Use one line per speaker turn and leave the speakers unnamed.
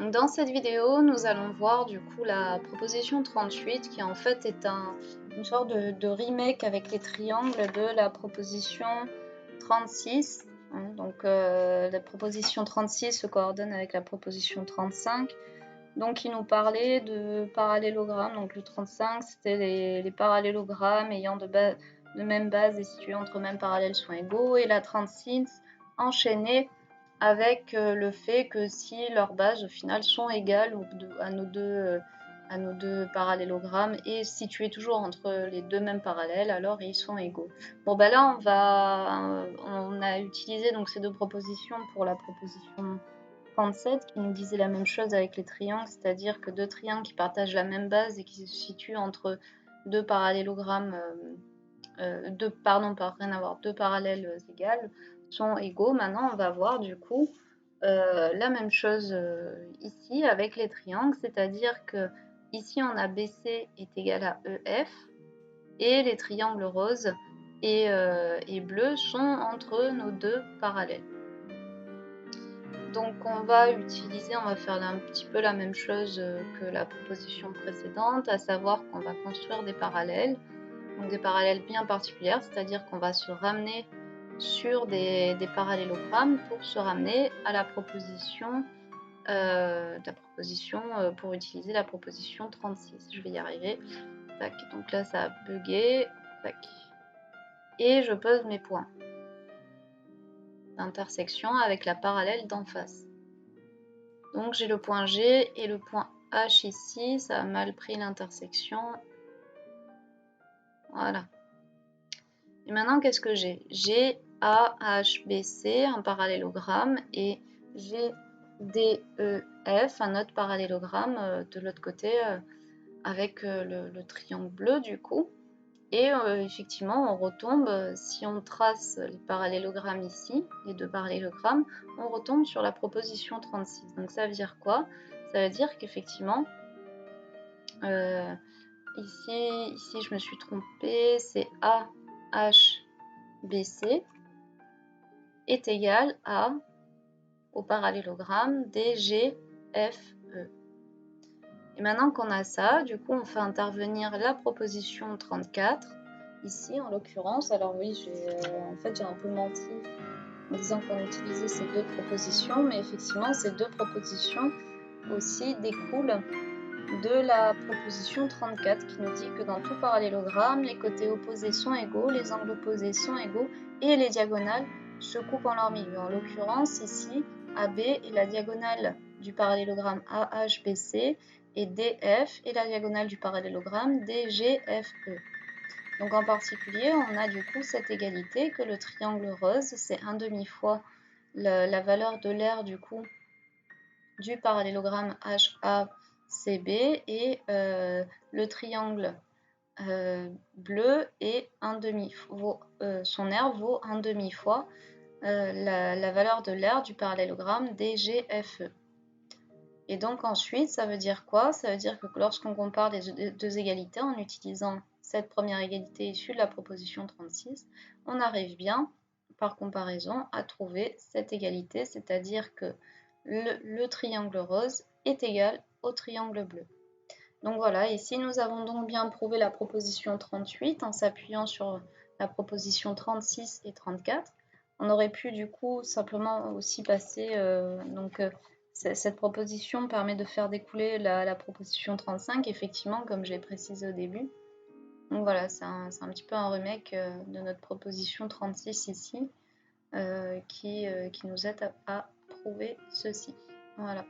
Donc, dans cette vidéo, nous allons voir du coup la proposition 38 qui en fait est une sorte de remake avec les triangles de la proposition 36. Donc la proposition 36 se coordonne avec la proposition 35. Donc il nous parlait de parallélogrammes. Donc le 35 c'était les parallélogrammes ayant de même base et situés entre mêmes parallèles sont égaux. Et la 36 enchaînée avec le fait que si leurs bases au final sont égales à nos deux parallélogrammes et situés toujours entre les deux mêmes parallèles, alors ils sont égaux. Bon ben là on a utilisé donc ces deux propositions pour la proposition 37 qui nous disait la même chose avec les triangles, c'est-à-dire que deux triangles qui partagent la même base et qui se situent entre deux parallélogrammes, deux parallèles égales sont égaux. Maintenant on va voir du coup la même chose ici avec les triangles, c'est-à-dire que ici on a BC est égal à EF et les triangles roses et bleus sont entre nos deux parallèles. Donc on va faire un petit peu la même chose que la proposition précédente, à savoir qu'on va construire des parallèles, donc des parallèles bien particulières, c'est-à-dire qu'on va se ramener sur des parallélogrammes pour se ramener à la proposition, pour utiliser la proposition 36. Je vais y arriver. Tac. Donc là ça a bugué. Tac. Et je pose mes points d'intersection avec la parallèle d'en face. Donc j'ai le point G et le point H ici, ça a mal pris l'intersection. Voilà. Et maintenant qu'est-ce que j'ai? J'ai A, H, B, C, un parallélogramme, et G, D, E, F, un autre parallélogramme de l'autre côté avec le triangle bleu du coup. Et effectivement, on retombe, si on trace les parallélogrammes ici, les deux parallélogrammes, on retombe sur la proposition 36. Donc ça veut dire quoi? Ça veut dire qu'effectivement, ici je me suis trompée, c'est A, H, B, C est égal au parallélogramme D, G, F, E. Et maintenant qu'on a ça, du coup on fait intervenir la proposition 34, ici en l'occurrence. Alors oui, en fait j'ai un peu menti en disant qu'on utilisait ces deux propositions, mais effectivement ces deux propositions aussi découlent de la proposition 34 qui nous dit que dans tout parallélogramme, les côtés opposés sont égaux, les angles opposés sont égaux et les diagonales se coupent en leur milieu. En l'occurrence ici, AB est la diagonale du parallélogramme AHBC et DF est la diagonale du parallélogramme DGFE. Donc en particulier, on a du coup cette égalité que le triangle rose, c'est 1/2 fois la valeur de l'aire du coup du parallélogramme HACB et le triangle bleu est son aire vaut 1/2 fois la valeur de l'aire du parallélogramme DGFE. Et donc ensuite, ça veut dire quoi? Ça veut dire que lorsqu'on compare les deux égalités en utilisant cette première égalité issue de la proposition 36, on arrive bien, par comparaison, à trouver cette égalité, c'est-à-dire que le triangle rose est égal au triangle bleu. Donc voilà, ici nous avons donc bien prouvé la proposition 38 en s'appuyant sur la proposition 36 et 34. On aurait pu du coup simplement aussi passer, cette proposition permet de faire découler la proposition 35, effectivement, comme j'ai précisé au début. Donc voilà, c'est un petit peu un remake de notre proposition 36 ici, qui nous aide à prouver ceci. Voilà.